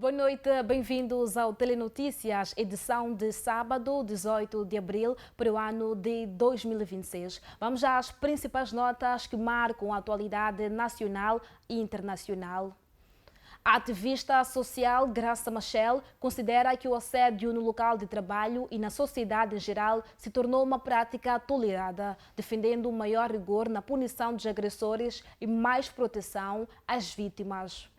Boa noite, bem-vindos ao Telenotícias, edição de sábado, 18 de abril, para o ano de 2026. Vamos às principais notas que marcam a atualidade nacional e internacional. A ativista social Graça Machel considera que o assédio no local de trabalho e na sociedade em geral se tornou uma prática tolerada, defendendo um maior rigor na punição dos agressores e mais proteção às vítimas.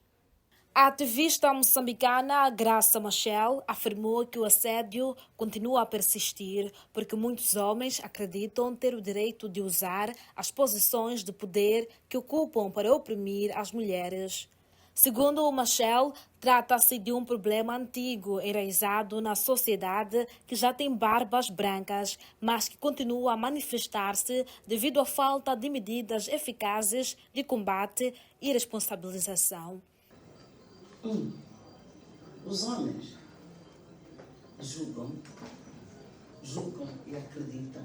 A ativista moçambicana Graça Machel afirmou que o assédio continua a persistir porque muitos homens acreditam ter o direito de usar as posições de poder que ocupam para oprimir as mulheres. Segundo Machel, trata-se de um problema antigo, enraizado na sociedade que já tem barbas brancas, mas que continua a manifestar-se devido à falta de medidas eficazes de combate e responsabilização. Os homens julgam e acreditam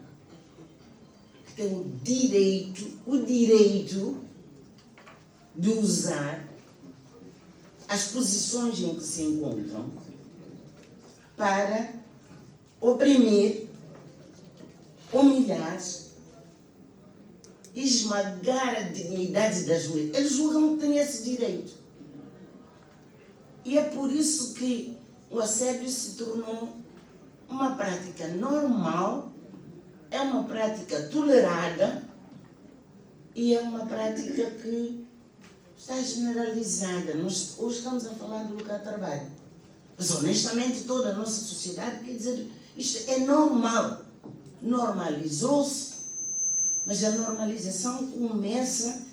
que têm o direito de usar as posições em que se encontram para oprimir, humilhar, esmagar a dignidade das mulheres. Eles julgam que têm esse direito. E é por isso que o assédio se tornou uma prática normal, é uma prática tolerada e é uma prática que está generalizada. Nós hoje estamos a falar do lugar de trabalho. Mas honestamente toda a nossa sociedade quer dizer, isto é normal. Normalizou-se, mas a normalização começa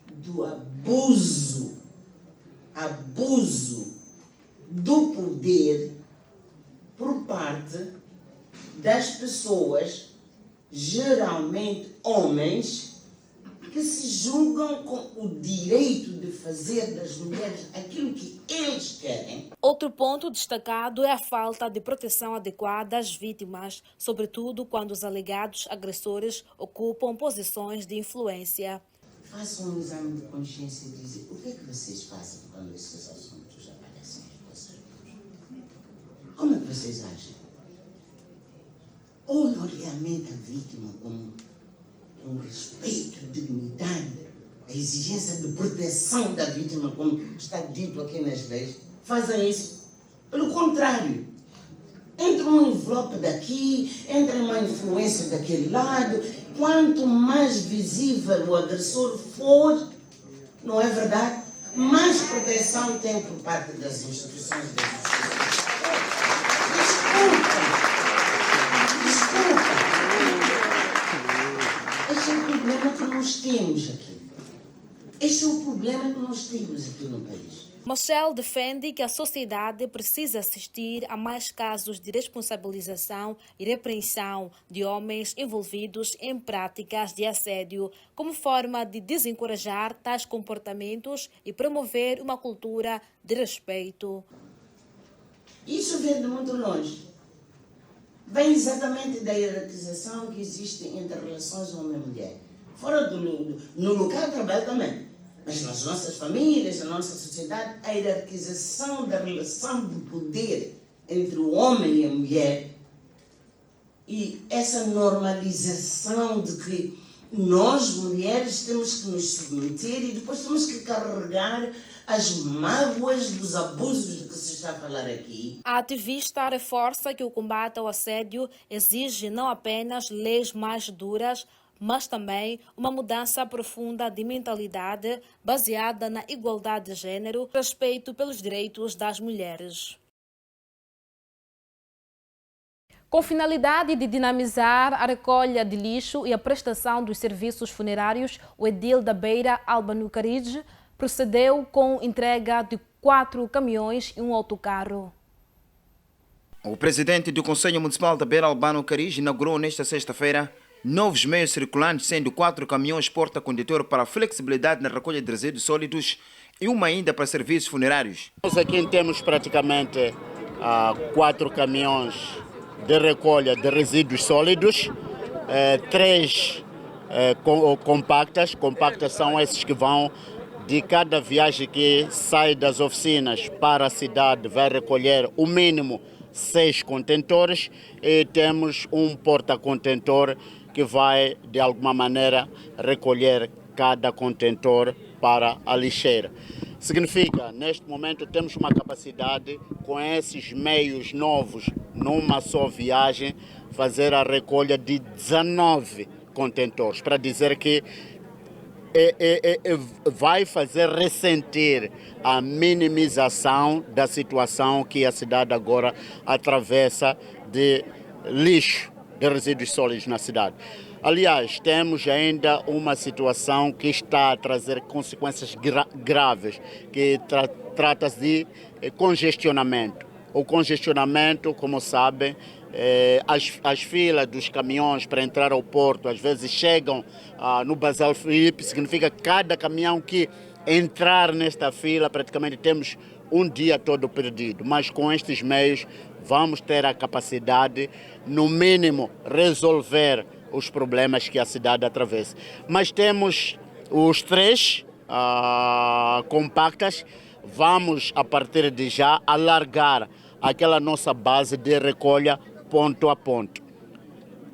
do abuso do poder por parte das pessoas, geralmente homens, que se julgam com o direito de fazer das mulheres aquilo que eles querem. Outro ponto destacado é a falta de proteção adequada às vítimas, sobretudo quando os alegados agressores ocupam posições de influência. Façam um exame de consciência e dizem o que é que vocês fazem quando esses assuntos aparecem em vocês. Como é que vocês agem? Olham realmente a vítima com respeito, dignidade, a exigência de proteção da vítima, como está dito aqui nas leis, fazem isso. Pelo contrário, entra um envelope daqui, entra uma influência daquele lado. Quanto mais visível o agressor for, não é verdade? Mais proteção tem por parte das instituições da justiça. Desculpa. Este é o problema que nós temos aqui. Este é o problema que nós temos aqui no país. Machel defende que a sociedade precisa assistir a mais casos de responsabilização e repreensão de homens envolvidos em práticas de assédio, como forma de desencorajar tais comportamentos e promover uma cultura de respeito. Isso vem de muito longe. Vem exatamente da hierarquização que existe entre relações homem e mulher. Fora no local de trabalho também. Mas nas nossas famílias, na nossa sociedade, a hierarquização da relação de poder entre o homem e a mulher e essa normalização de que Nós, mulheres, temos que nos submeter e depois temos que carregar as mágoas dos abusos de que se está a falar aqui. A ativista reforça que o combate ao assédio exige não apenas leis mais duras, mas também uma mudança profunda de mentalidade baseada na igualdade de gênero, respeito pelos direitos das mulheres. Com finalidade de dinamizar a recolha de lixo e a prestação dos serviços funerários, o edil da Beira, Albano Carige, procedeu com entrega de 4 caminhões e um autocarro. O presidente do Conselho Municipal da Beira, Albano Carige, inaugurou nesta sexta-feira novos meios circulantes, sendo 4 caminhões porta-condutor para flexibilidade na recolha de resíduos sólidos e uma ainda para serviços funerários. Nós aqui temos praticamente 4 caminhões de recolha de resíduos sólidos, 3 compactas. Compactas são esses que vão de cada viagem que sai das oficinas para a cidade, vai recolher o mínimo 6 contentores, e temos um porta-contentor que vai de alguma maneira recolher cada contentor para a lixeira. Significa, neste momento temos uma capacidade, com esses meios novos, numa só viagem, fazer a recolha de 19 contentores, para dizer que vai fazer ressentir a minimização da situação que a cidade agora atravessa de lixo, de resíduos sólidos na cidade. Aliás, temos ainda uma situação que está a trazer consequências graves, que trata-se de congestionamento. O congestionamento, como sabem, as filas dos caminhões para entrar ao porto às vezes chegam no Basal Filipe, significa que cada caminhão que entrar nesta fila praticamente temos um dia todo perdido, mas com estes meios vamos ter a capacidade, no mínimo, resolver os problemas que a cidade atravessa. Mas temos os 3 compactas, vamos a partir de já alargar aquela nossa base de recolha ponto a ponto.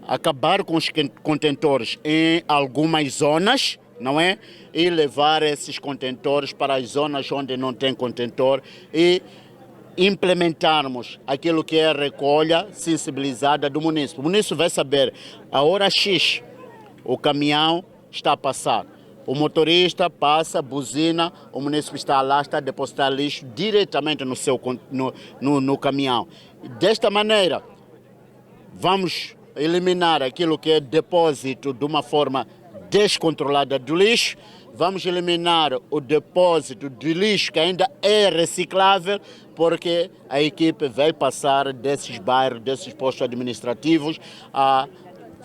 Acabar com os contentores em algumas zonas, não é? E levar esses contentores para as zonas onde não tem contentor e implementarmos aquilo que é a recolha sensibilizada do município. O município vai saber a hora X o caminhão está a passar. O motorista passa, buzina, o município está lá, está a depositar lixo diretamente no caminhão. Desta maneira, vamos eliminar aquilo que é depósito de uma forma descontrolada do lixo, vamos eliminar o depósito de lixo que ainda é reciclável, porque a equipe vai passar desses bairros, desses postos administrativos, a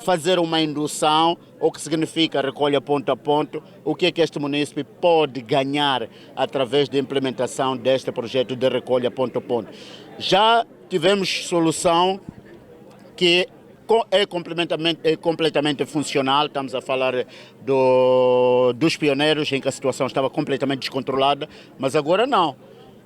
fazer uma indução, o que significa recolha ponto a ponto, o que é que este município pode ganhar através da implementação deste projeto de recolha ponto a ponto. Já tivemos solução que é completamente funcional. Estamos a falar dos pioneiros, em que a situação estava completamente descontrolada, mas agora não.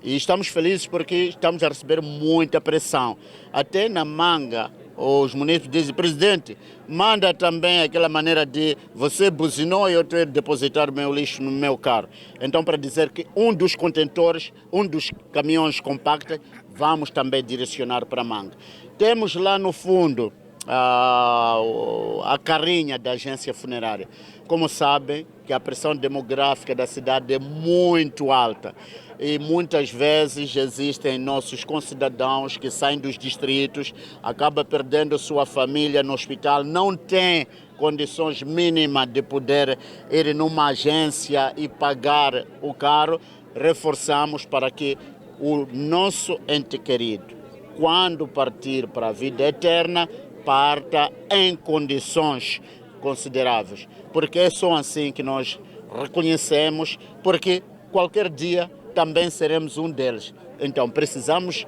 E estamos felizes porque estamos a receber muita pressão. Até na Manga, os municípios dizem: presidente, manda também aquela maneira de você buzinou e eu tenho de depositar o meu lixo no meu carro. Então, para dizer que um dos contentores, um dos caminhões compactos, vamos também direcionar para Manga. Temos lá no fundo a carrinha da agência funerária. Como sabem, que a pressão demográfica da cidade é muito alta e muitas vezes existem nossos concidadãos que saem dos distritos, acabam perdendo sua família no hospital, não tem condições mínimas de poder ir numa agência e pagar o carro. Reforçamos para que o nosso ente querido, quando partir para a vida eterna, parta em condições consideráveis, porque é só assim que nós reconhecemos, porque qualquer dia também seremos um deles. Então precisamos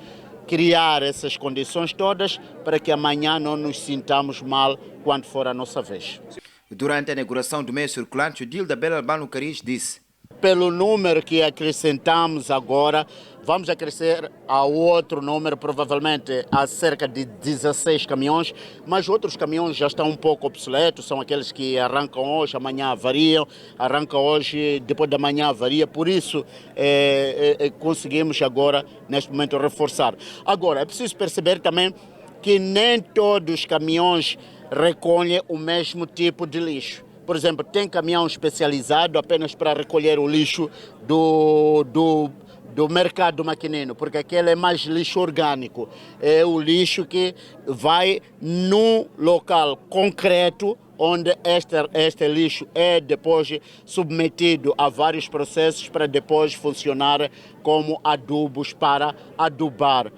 criar essas condições todas para que amanhã não nos sintamos mal quando for a nossa vez. Durante a inauguração do meio circulante, o edil da Beira, Albano Carige, disse: pelo número que acrescentamos agora, vamos acrescer a outro número, provavelmente a cerca de 16 caminhões, mas outros caminhões já estão um pouco obsoletos, são aqueles que arrancam hoje, amanhã avariam, arrancam hoje, depois da manhã avaria, por isso conseguimos agora, neste momento, reforçar. Agora, é preciso perceber também que nem todos os caminhões recolhem o mesmo tipo de lixo. Por exemplo, tem caminhão especializado apenas para recolher o lixo do mercado maquinino, porque aquele é mais lixo orgânico. É o lixo que vai num local concreto, onde este lixo é depois submetido a vários processos para depois funcionar como adubos para adubar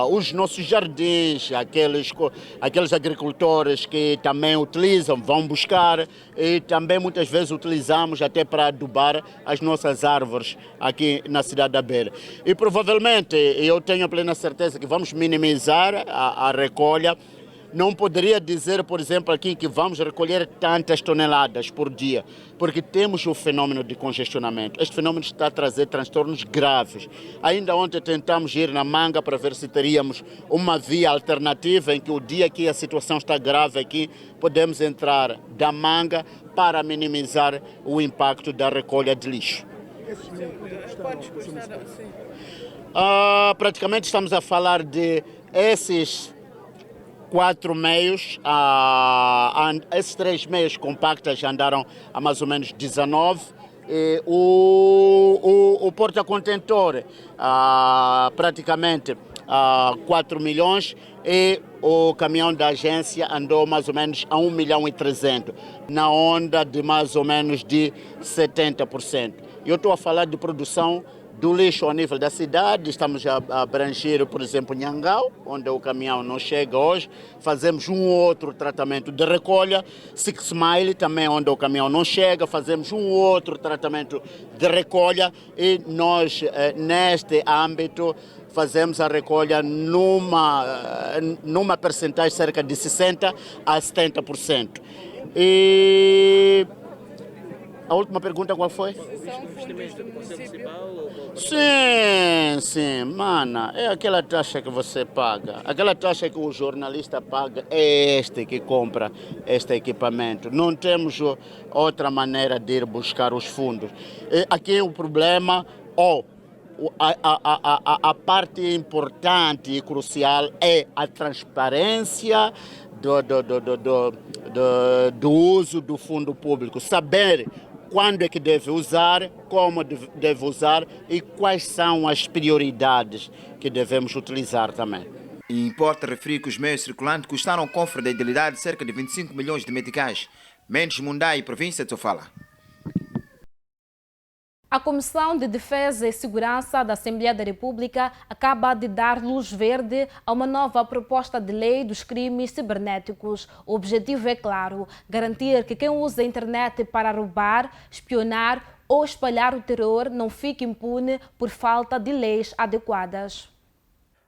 os nossos jardins, aqueles agricultores que também utilizam, vão buscar e também muitas vezes utilizamos até para adubar as nossas árvores aqui na cidade da Beira. E provavelmente eu tenho plena certeza que vamos minimizar a recolha. Não poderia dizer, por exemplo, aqui que vamos recolher tantas toneladas por dia, porque temos o fenômeno de congestionamento. Este fenômeno está a trazer transtornos graves. Ainda ontem tentamos ir na Manga para ver se teríamos uma via alternativa em que o dia que a situação está grave aqui, podemos entrar da Manga para minimizar o impacto da recolha de lixo. Praticamente estamos a falar de esses 4 meios, esses 3 meios compactos andaram a mais ou menos 19. E o porta-contentor praticamente 4 milhões e o caminhão da agência andou mais ou menos a 1 milhão e 300, na onda de mais ou menos de 70%. Eu estou a falar de produção do lixo ao nível da cidade, estamos a abranger, por exemplo, Nhangau, onde o caminhão não chega hoje, fazemos um outro tratamento de recolha, Six Mile também, onde o caminhão não chega, fazemos um outro tratamento de recolha e nós, neste âmbito, fazemos a recolha numa percentagem cerca de 60% a 70%. E a última pergunta qual foi? Sim, mana, é aquela taxa que você paga. Aquela taxa que o jornalista paga é este que compra este equipamento. Não temos outra maneira de ir buscar os fundos. E aqui o problema, a parte importante e crucial é a transparência do uso do fundo público. Saber quando é que deve usar, como deve usar e quais são as prioridades que devemos utilizar também. E importa referir que os meios circulantes custaram ao cofre da idilidade cerca de 25 milhões de meticais. Mendes Mundai, província de Sofala. A Comissão de Defesa e Segurança da Assembleia da República acaba de dar luz verde a uma nova proposta de lei dos crimes cibernéticos. O objetivo é claro: garantir que quem usa a internet para roubar, espionar ou espalhar o terror não fique impune por falta de leis adequadas.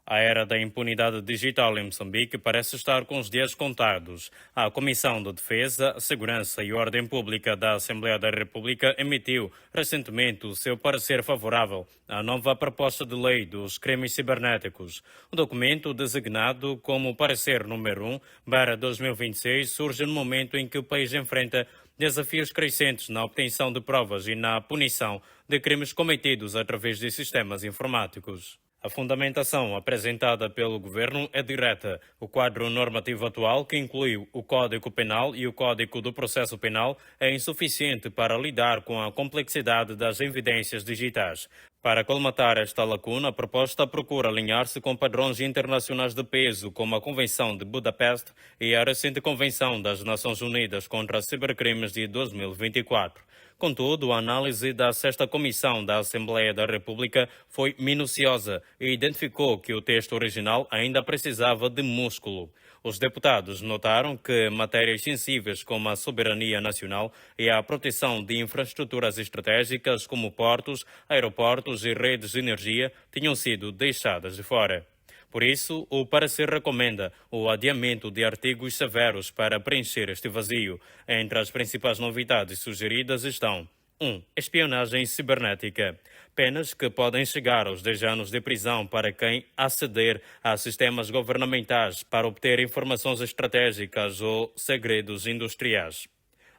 A era da impunidade digital em Moçambique parece estar com os dias contados. A Comissão de Defesa, Segurança e Ordem Pública da Assembleia da República emitiu recentemente o seu parecer favorável à nova proposta de lei dos crimes cibernéticos. O documento, designado como parecer número 1/2026, surge no momento em que o país enfrenta desafios crescentes na obtenção de provas e na punição de crimes cometidos através de sistemas informáticos. A fundamentação apresentada pelo Governo é direta. O quadro normativo atual, que inclui o Código Penal e o Código do Processo Penal, é insuficiente para lidar com a complexidade das evidências digitais. Para colmatar esta lacuna, a proposta procura alinhar-se com padrões internacionais de peso, como a Convenção de Budapeste e a recente Convenção das Nações Unidas contra Cibercrimes de 2024. Contudo, a análise da 6ª Comissão da Assembleia da República foi minuciosa e identificou que o texto original ainda precisava de músculo. Os deputados notaram que matérias sensíveis como a soberania nacional e a proteção de infraestruturas estratégicas como portos, aeroportos e redes de energia tinham sido deixadas de fora. Por isso, o parecer recomenda o adiamento de artigos severos para preencher este vazio. Entre as principais novidades sugeridas estão 1. Espionagem cibernética. Penas que podem chegar aos 10 anos de prisão para quem aceder a sistemas governamentais para obter informações estratégicas ou segredos industriais.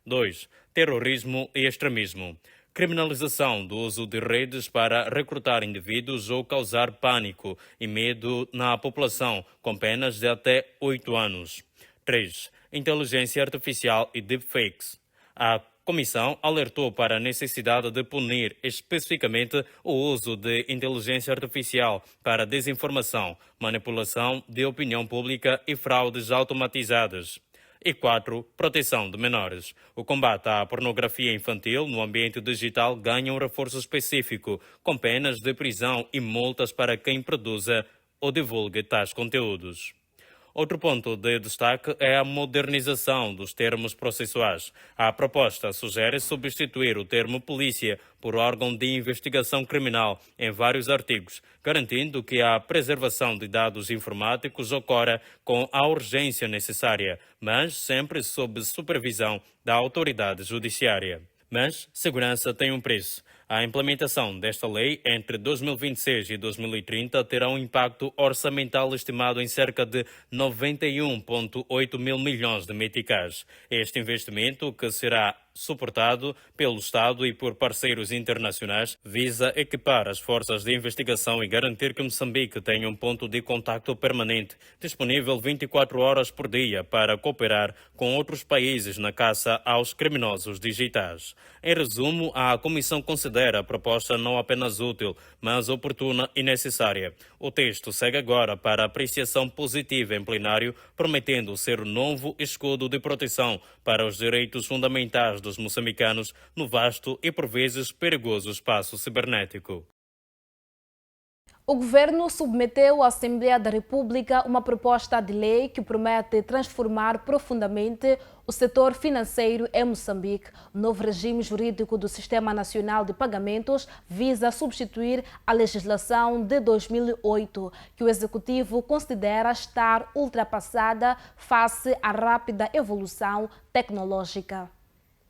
2. Terrorismo e extremismo. Criminalização do uso de redes para recrutar indivíduos ou causar pânico e medo na população, com penas de até 8 anos. 3. Inteligência artificial e deepfakes. A Comissão alertou para a necessidade de punir especificamente o uso de inteligência artificial para desinformação, manipulação de opinião pública e fraudes automatizadas. E 4. Proteção de menores. O combate à pornografia infantil no ambiente digital ganha um reforço específico, com penas de prisão e multas para quem produza ou divulgue tais conteúdos. Outro ponto de destaque é a modernização dos termos processuais. A proposta sugere substituir o termo polícia por órgão de investigação criminal em vários artigos, garantindo que a preservação de dados informáticos ocorra com a urgência necessária, mas sempre sob supervisão da autoridade judiciária. Mas segurança tem um preço. A implementação desta lei entre 2026 e 2030 terá um impacto orçamental estimado em cerca de 91,8 mil milhões de meticais. Este investimento, que será suportado pelo Estado e por parceiros internacionais, visa equipar as forças de investigação e garantir que Moçambique tenha um ponto de contacto permanente, disponível 24 horas por dia para cooperar com outros países na caça aos criminosos digitais. Em resumo, a Comissão considera a proposta não apenas útil, mas oportuna e necessária. O texto segue agora para apreciação positiva em plenário, prometendo ser um novo escudo de proteção para os direitos fundamentais dos moçambicanos no vasto e por vezes perigoso espaço cibernético. O governo submeteu à Assembleia da República uma proposta de lei que promete transformar profundamente o setor financeiro em Moçambique. O novo regime jurídico do Sistema Nacional de Pagamentos visa substituir a legislação de 2008, que o Executivo considera estar ultrapassada face à rápida evolução tecnológica.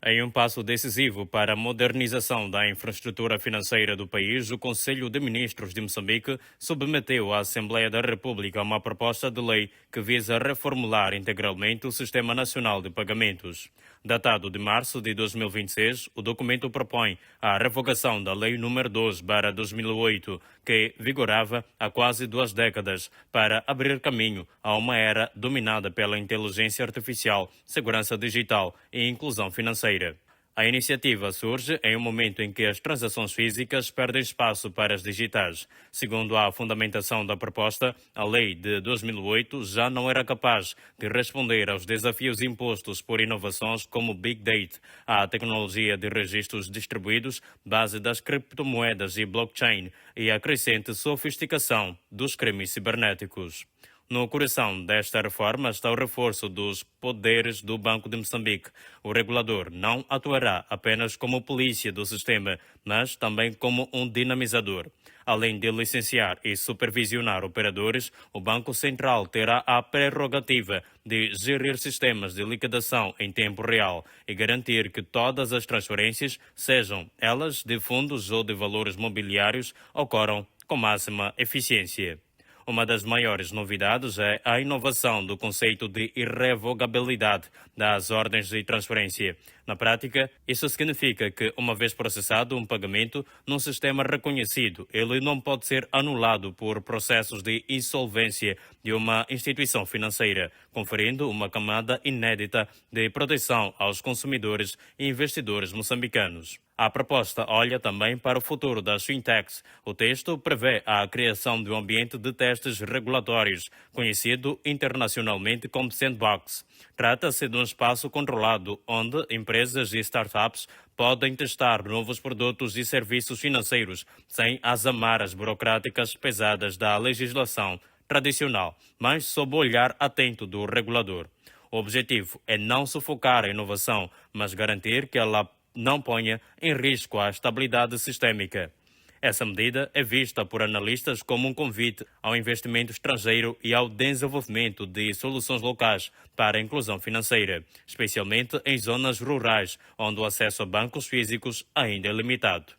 Em um passo decisivo para a modernização da infraestrutura financeira do país, o Conselho de Ministros de Moçambique submeteu à Assembleia da República uma proposta de lei que visa reformular integralmente o Sistema Nacional de Pagamentos. Datado de março de 2026, o documento propõe a revogação da Lei nº 2/2008, que vigorava há quase 2 décadas, para abrir caminho a uma era dominada pela inteligência artificial, segurança digital e inclusão financeira. A iniciativa surge em um momento em que as transações físicas perdem espaço para as digitais. Segundo a fundamentação da proposta, a lei de 2008 já não era capaz de responder aos desafios impostos por inovações como Big Data, a tecnologia de registros distribuídos, base das criptomoedas e blockchain, e a crescente sofisticação dos crimes cibernéticos. No coração desta reforma está o reforço dos poderes do Banco de Moçambique. O regulador não atuará apenas como polícia do sistema, mas também como um dinamizador. Além de licenciar e supervisionar operadores, o Banco Central terá a prerrogativa de gerir sistemas de liquidação em tempo real e garantir que todas as transferências, sejam elas de fundos ou de valores mobiliários, ocorram com máxima eficiência. Uma das maiores novidades é a inovação do conceito de irrevogabilidade das ordens de transferência. Na prática, isso significa que, uma vez processado um pagamento num sistema reconhecido, ele não pode ser anulado por processos de insolvência de uma instituição financeira, conferindo uma camada inédita de proteção aos consumidores e investidores moçambicanos. A proposta olha também para o futuro das fintechs. O texto prevê a criação de um ambiente de testes regulatórios, conhecido internacionalmente como sandbox. Trata-se de um espaço controlado onde empresas e startups podem testar novos produtos e serviços financeiros sem as amarras burocráticas pesadas da legislação tradicional, mas sob o olhar atento do regulador. O objetivo é não sufocar a inovação, mas garantir que ela não ponha em risco a estabilidade sistêmica. Essa medida é vista por analistas como um convite ao investimento estrangeiro e ao desenvolvimento de soluções locais para a inclusão financeira, especialmente em zonas rurais, onde o acesso a bancos físicos ainda é limitado.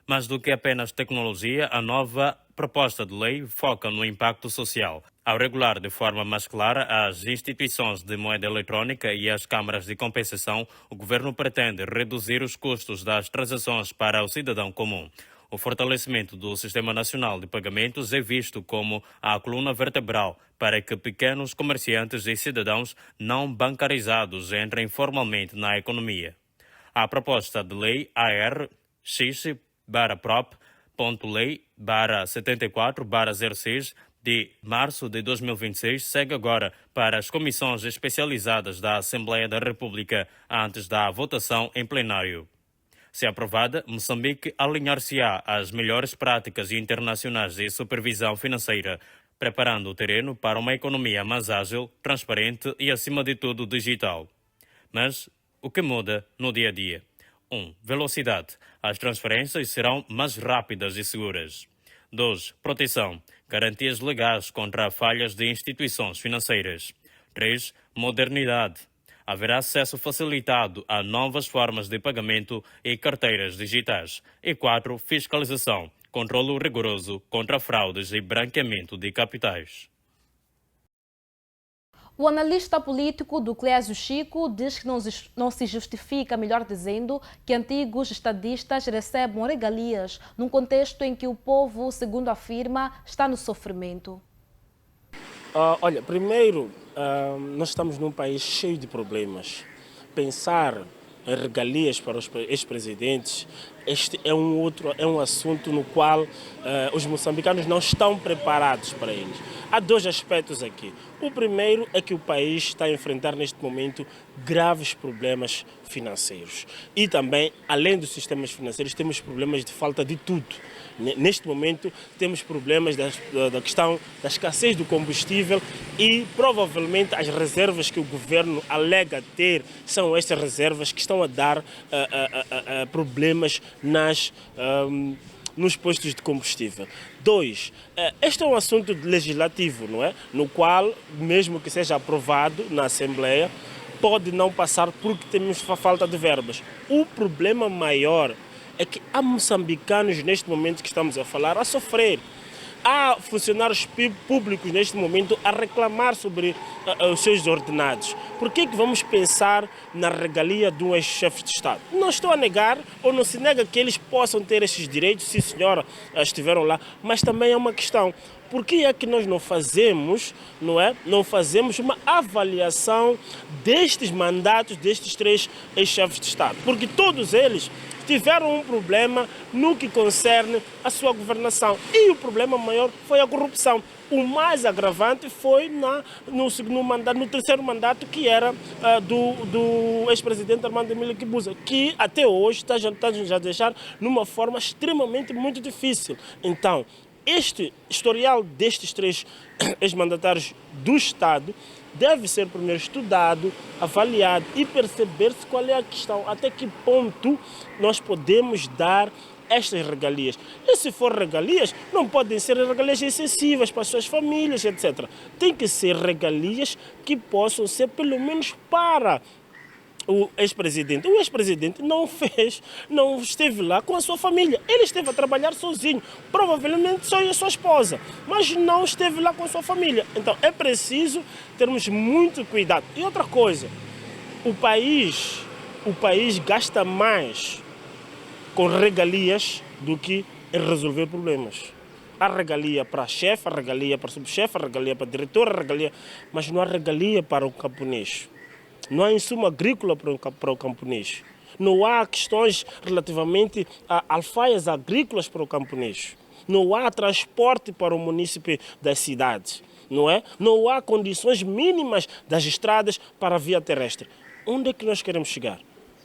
Mais do que apenas tecnologia, a nova proposta de lei foca no impacto social. Ao regular de forma mais clara as instituições de moeda eletrónica e as câmaras de compensação, o governo pretende reduzir os custos das transações para o cidadão comum. O fortalecimento do Sistema Nacional de Pagamentos é visto como a coluna vertebral para que pequenos comerciantes e cidadãos não bancarizados entrem formalmente na economia. A proposta de lei AR-X-Prop.Lei/74/06 de março de 2026 segue agora para as comissões especializadas da Assembleia da República antes da votação em plenário. Se aprovada, Moçambique alinhar-se-á às melhores práticas internacionais de supervisão financeira, preparando o terreno para uma economia mais ágil, transparente e, acima de tudo, digital. Mas o que muda no dia a dia? 1. Velocidade. As transferências serão mais rápidas e seguras. 2. Proteção. Garantias legais contra falhas de instituições financeiras. 3. Modernidade. Haverá acesso facilitado a novas formas de pagamento e carteiras digitais. E 4. Fiscalização. Controlo rigoroso contra fraudes e branqueamento de capitais. O analista político do Clésio Chico diz que não se justifica, melhor dizendo, que antigos estadistas recebam regalias num contexto em que o povo, segundo afirma, está no sofrimento. Olha, primeiro, nós estamos num país cheio de problemas. Pensar em regalias para os ex-presidentes, este é um assunto no qual os moçambicanos não estão preparados para eles. Há dois aspectos aqui. O primeiro é que o país está a enfrentar neste momento graves problemas financeiros. E também, além dos sistemas financeiros, temos problemas de falta de tudo. Neste momento temos problemas da questão da escassez do combustível e provavelmente as reservas que o governo alega ter são estas reservas que estão a dar problemas nos postos de combustível. 2. Este é um assunto legislativo, não é? No qual, mesmo que seja aprovado na Assembleia, pode não passar porque temos falta de verbas. O problema maior é que há moçambicanos neste momento que estamos a falar a sofrer. Há funcionários públicos neste momento a reclamar sobre os seus ordenados. Por que vamos pensar na regalia de um ex-chefe de Estado? Não estou a negar ou não se nega que eles possam ter esses direitos, sim senhora, estiveram lá, mas também é uma questão. Por que é que nós não fazemos uma avaliação destes mandatos, destes 3 ex-chefes de Estado? Porque todos eles tiveram um problema no que concerne a sua governação. E o problema maior foi a corrupção. O mais agravante foi no terceiro mandato, que era do ex-presidente Armando Emílio Guebuza, que até hoje está a deixar numa forma extremamente muito difícil. Então, este historial destes 3 ex-mandatários do Estado deve ser primeiro estudado, avaliado e perceber-se qual é a questão, até que ponto nós podemos dar estas regalias. E se for regalias, não podem ser regalias excessivas para as suas famílias, etc. Tem que ser regalias que possam ser pelo menos para o ex-presidente. O ex-presidente não esteve lá com a sua família. Ele esteve a trabalhar sozinho, provavelmente só a sua esposa, mas não esteve lá com a sua família. Então é preciso termos muito cuidado. E outra coisa, o país gasta mais com regalias do que em resolver problemas. Há regalia para chefe, há regalia para subchefe, há regalia para diretor, há regalia, mas não há regalia para o camponês. Não há insumo agrícola para o camponês. Não há questões relativamente a alfaias agrícolas para o camponês. Não há transporte para o munícipe das cidades. Não é? Não há condições mínimas das estradas para a via terrestre. Onde é que nós queremos chegar?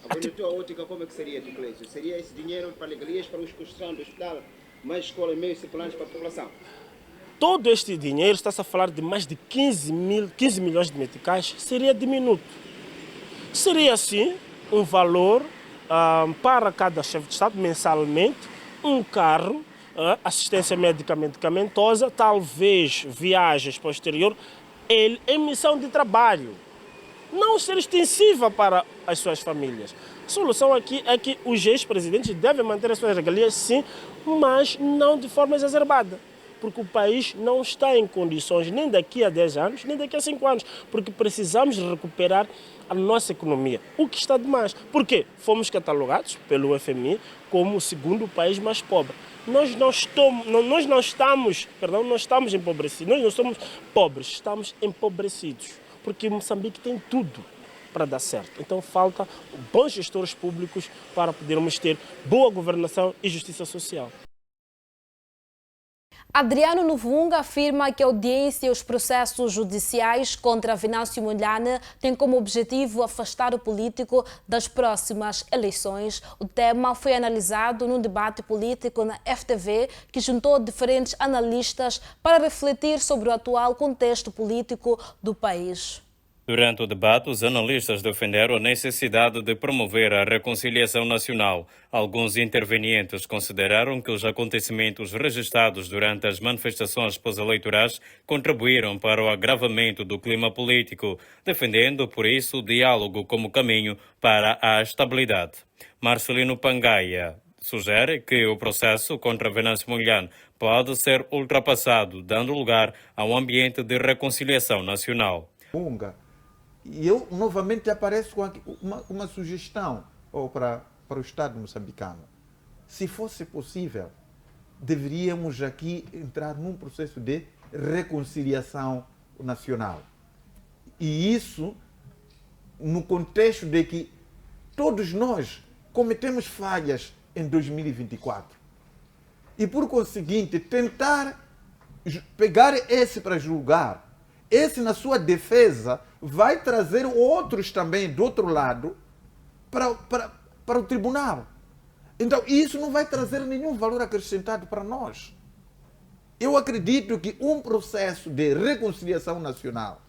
Na tua ótica, como é que seria, Clésio? Seria esse dinheiro para regalias para os construção do hospital, mais escola e meios circulantes para a população? Todo este dinheiro, está-se a falar de mais de 15 milhões de meticais, seria diminuto. Seria, assim, um valor para cada chefe de Estado mensalmente, um carro, assistência médica medicamentosa, talvez viagens para o exterior, em missão de trabalho. Não ser extensiva para as suas famílias. A solução aqui é que os ex-presidentes devem manter as suas regalias, sim, mas não de forma exacerbada. Porque o país não está em condições, nem daqui a 10 anos, nem daqui a 5 anos, porque precisamos recuperar a nossa economia, o que está demais. Por quê? Fomos catalogados pelo FMI como o segundo país mais pobre. Nós não estamos empobrecidos, nós não somos pobres, estamos empobrecidos, porque Moçambique tem tudo para dar certo. Então falta bons gestores públicos para podermos ter boa governação e justiça social. Adriano Novunga afirma que a audiência e os processos judiciais contra Venâncio Mondlane têm como objetivo afastar o político das próximas eleições. O tema foi analisado num debate político na FTV que juntou diferentes analistas para refletir sobre o atual contexto político do país. Durante o debate, os analistas defenderam a necessidade de promover a reconciliação nacional. Alguns intervenientes consideraram que os acontecimentos registrados durante as manifestações pós-eleitorais contribuíram para o agravamento do clima político, defendendo, por isso, o diálogo como caminho para a estabilidade. Marcelino Pangaia sugere que o processo contra Venâncio Mondlane pode ser ultrapassado, dando lugar a um ambiente de reconciliação nacional. E eu novamente apareço com uma sugestão para o Estado moçambicano. Se fosse possível, deveríamos aqui entrar num processo de reconciliação nacional. E isso no contexto de que todos nós cometemos falhas em 2024. E por conseguinte, tentar pegar esse para julgar, esse na sua defesa vai trazer outros também do outro lado para o tribunal. Então isso não vai trazer nenhum valor acrescentado para nós. Eu acredito que um processo de reconciliação nacional,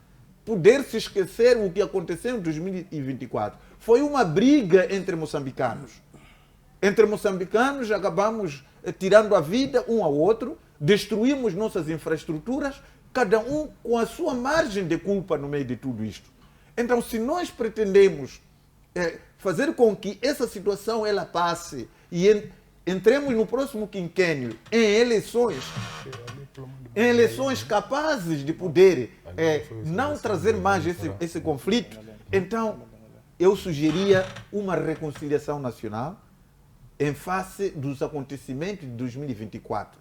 poder se esquecer o que aconteceu em 2024, foi uma briga entre moçambicanos. Entre moçambicanos acabamos tirando a vida um ao outro, destruímos nossas infraestruturas, cada um com a sua margem de culpa no meio de tudo isto. Então, se nós pretendemos fazer com que essa situação ela passe e entremos no próximo quinquênio em eleições capazes de poder não trazer mais esse conflito, então eu sugeria uma reconciliação nacional em face dos acontecimentos de 2024.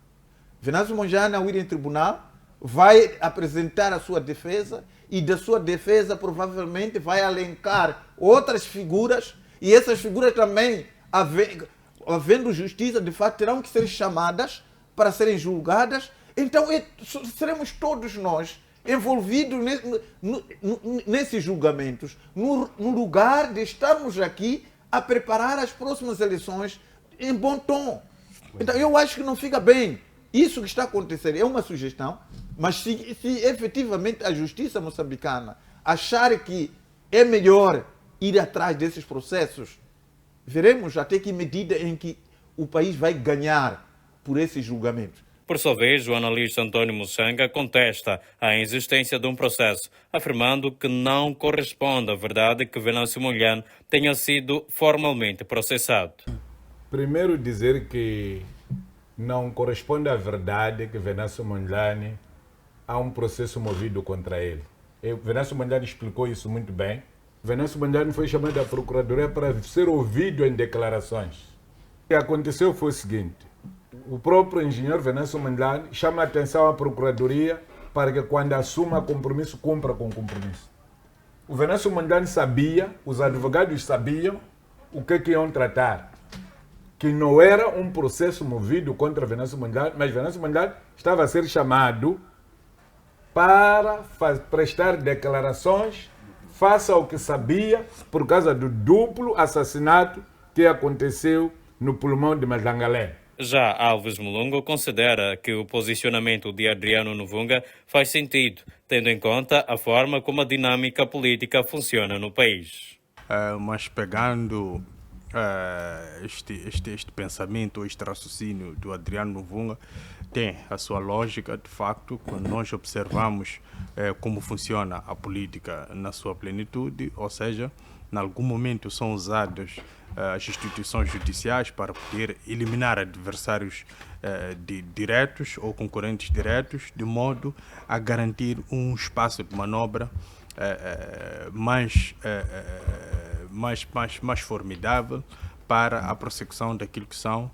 Venâncio Mondlane, ao ir em tribunal, vai apresentar a sua defesa e da sua defesa provavelmente vai alencar outras figuras e essas figuras também, havendo justiça, de fato terão que ser chamadas para serem julgadas. Então seremos todos nós envolvidos nesses julgamentos, no lugar de estarmos aqui a preparar as próximas eleições em bom tom. Então eu acho que não fica bem. Isso que está acontecendo é uma sugestão, mas se efetivamente a justiça moçambicana achar que é melhor ir atrás desses processos, veremos até que medida em que o país vai ganhar por esses julgamentos. Por sua vez, o analista António Mussanga contesta a existência de um processo, afirmando que não corresponde à verdade que Venâncio Mondlane tenha sido formalmente processado. Primeiro dizer que não corresponde à verdade que Venâncio Mondlane há um processo movido contra ele. Venâncio Mondlane explicou isso muito bem. Venâncio Mondlane foi chamado à Procuradoria para ser ouvido em declarações. O que aconteceu foi o seguinte: o próprio engenheiro Venâncio Mondlane chama a atenção à Procuradoria para que quando assuma compromisso, cumpra com compromisso. O Venâncio Mondlane sabia, os advogados sabiam o que iam tratar. Que não era um processo movido contra Venâncio Mondlane, mas Venâncio Mondlane estava a ser chamado para prestar declarações face ao que sabia por causa do duplo assassinato que aconteceu no pulmão de Mazangalé. Já Alves Mulungo considera que o posicionamento de Adriano Novunga faz sentido, tendo em conta a forma como a dinâmica política funciona no país. Mas pegando este pensamento, este raciocínio do Adriano Novunga tem a sua lógica, de facto, quando nós observamos como funciona a política na sua plenitude, ou seja, em algum momento são usadas as instituições judiciais para poder eliminar adversários diretos ou concorrentes diretos, de modo a garantir um espaço de manobra mais formidável para a prossecução daquilo que são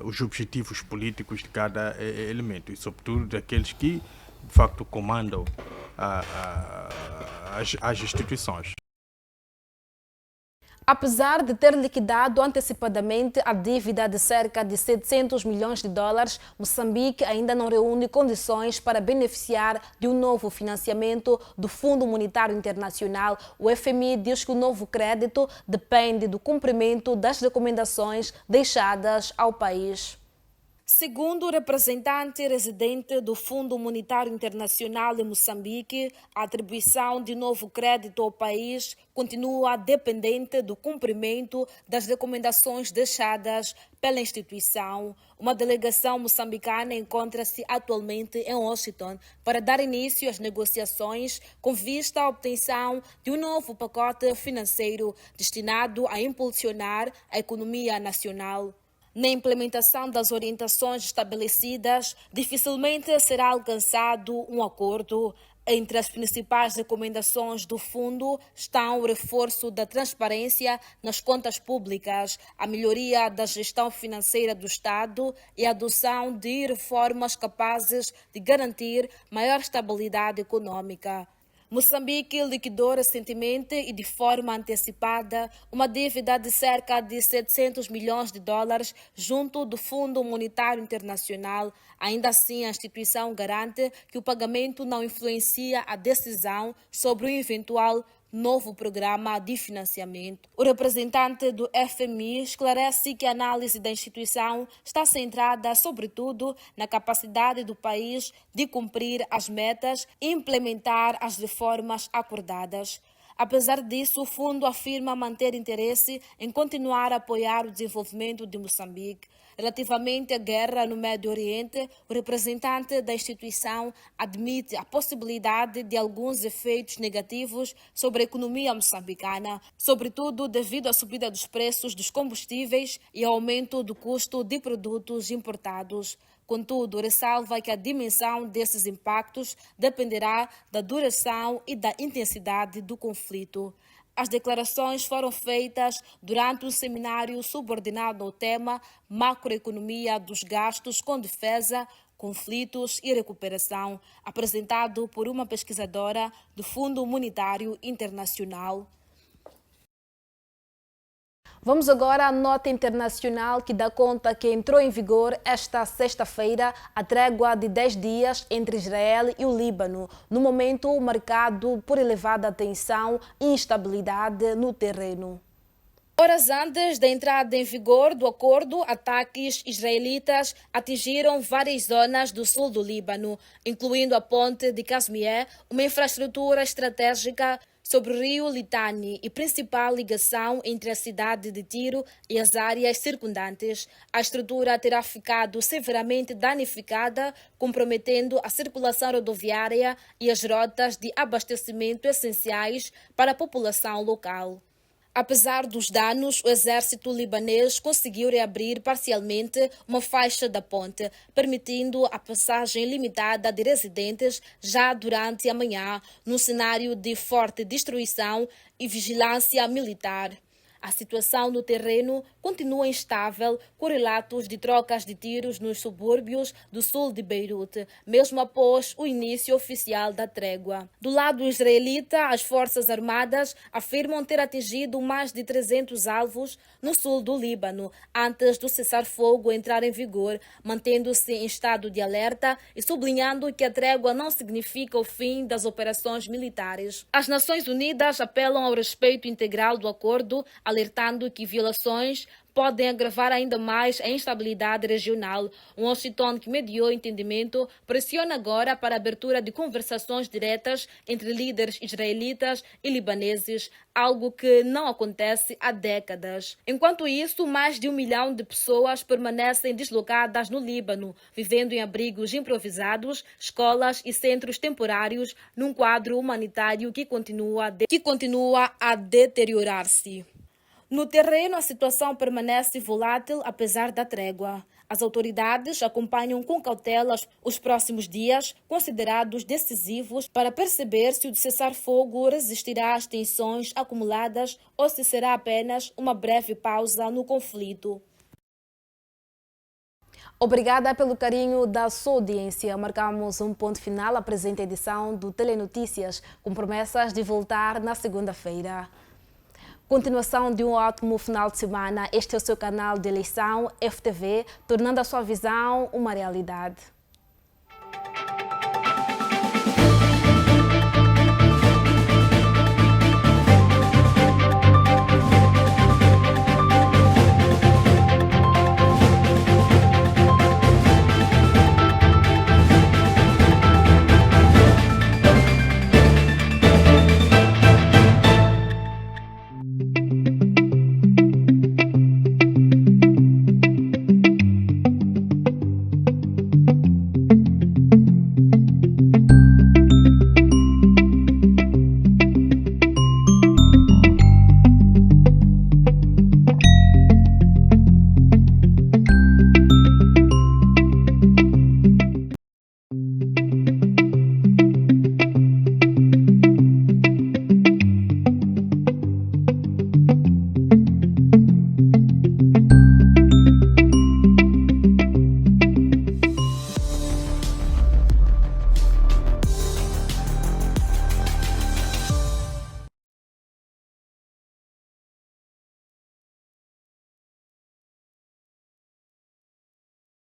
os objetivos políticos de cada elemento e, sobretudo, daqueles que, de facto, comandam as instituições. Apesar de ter liquidado antecipadamente a dívida de cerca de 700 milhões de dólares, Moçambique ainda não reúne condições para beneficiar de um novo financiamento do Fundo Monetário Internacional. O FMI diz que o novo crédito depende do cumprimento das recomendações deixadas ao país. Segundo o representante residente do Fundo Monetário Internacional em Moçambique, a atribuição de novo crédito ao país continua dependente do cumprimento das recomendações deixadas pela instituição. Uma delegação moçambicana encontra-se atualmente em Washington para dar início às negociações com vista à obtenção de um novo pacote financeiro destinado a impulsionar a economia nacional. Na implementação das orientações estabelecidas, dificilmente será alcançado um acordo. Entre as principais recomendações do fundo estão o reforço da transparência nas contas públicas, a melhoria da gestão financeira do Estado e a adoção de reformas capazes de garantir maior estabilidade econômica. Moçambique liquidou recentemente e de forma antecipada uma dívida de cerca de 700 milhões de dólares junto do Fundo Monetário Internacional. Ainda assim, a instituição garante que o pagamento não influencia a decisão sobre o eventual novo programa de financiamento. O representante do FMI esclarece que a análise da instituição está centrada, sobretudo, na capacidade do país de cumprir as metas e implementar as reformas acordadas. Apesar disso, o fundo afirma manter interesse em continuar a apoiar o desenvolvimento de Moçambique. Relativamente à guerra no Médio Oriente, o representante da instituição admite a possibilidade de alguns efeitos negativos sobre a economia moçambicana, sobretudo devido à subida dos preços dos combustíveis e ao aumento do custo de produtos importados. Contudo, ressalva que a dimensão desses impactos dependerá da duração e da intensidade do conflito. As declarações foram feitas durante um seminário subordinado ao tema Macroeconomia dos Gastos com Defesa, Conflitos e Recuperação, apresentado por uma pesquisadora do Fundo Monetário Internacional. Vamos agora à nota internacional que dá conta que entrou em vigor esta sexta-feira a trégua de 10 dias entre Israel e o Líbano, no momento marcado por elevada tensão e instabilidade no terreno. Horas antes da entrada em vigor do acordo, ataques israelitas atingiram várias zonas do sul do Líbano, incluindo a ponte de Casmier, uma infraestrutura estratégica sobre o rio Litani e principal ligação entre a cidade de Tiro e as áreas circundantes. A estrutura terá ficado severamente danificada, comprometendo a circulação rodoviária e as rotas de abastecimento essenciais para a população local. Apesar dos danos, o exército libanês conseguiu reabrir parcialmente uma faixa da ponte, permitindo a passagem limitada de residentes já durante a manhã, num cenário de forte destruição e vigilância militar. A situação no terreno continua instável, com relatos de trocas de tiros nos subúrbios do sul de Beirute, mesmo após o início oficial da trégua. Do lado israelita, as Forças Armadas afirmam ter atingido mais de 300 alvos no sul do Líbano, antes do cessar-fogo entrar em vigor, mantendo-se em estado de alerta e sublinhando que a trégua não significa o fim das operações militares. As Nações Unidas apelam ao respeito integral do acordo, alertando que violações podem agravar ainda mais a instabilidade regional. Washington, que mediou entendimento, pressiona agora para a abertura de conversações diretas entre líderes israelitas e libaneses, algo que não acontece há décadas. Enquanto isso, mais de 1 milhão de pessoas permanecem deslocadas no Líbano, vivendo em abrigos improvisados, escolas e centros temporários, num quadro humanitário que continua a deteriorar-se. No terreno, a situação permanece volátil apesar da trégua. As autoridades acompanham com cautela os próximos dias, considerados decisivos para perceber se o cessar-fogo resistirá às tensões acumuladas ou se será apenas uma breve pausa no conflito. Obrigada pelo carinho da sua audiência. Marcamos um ponto final à presente edição do Telenotícias, com promessas de voltar na segunda-feira. Continuação de um ótimo final de semana. Este é o seu canal de eleição, FTV, tornando a sua visão uma realidade.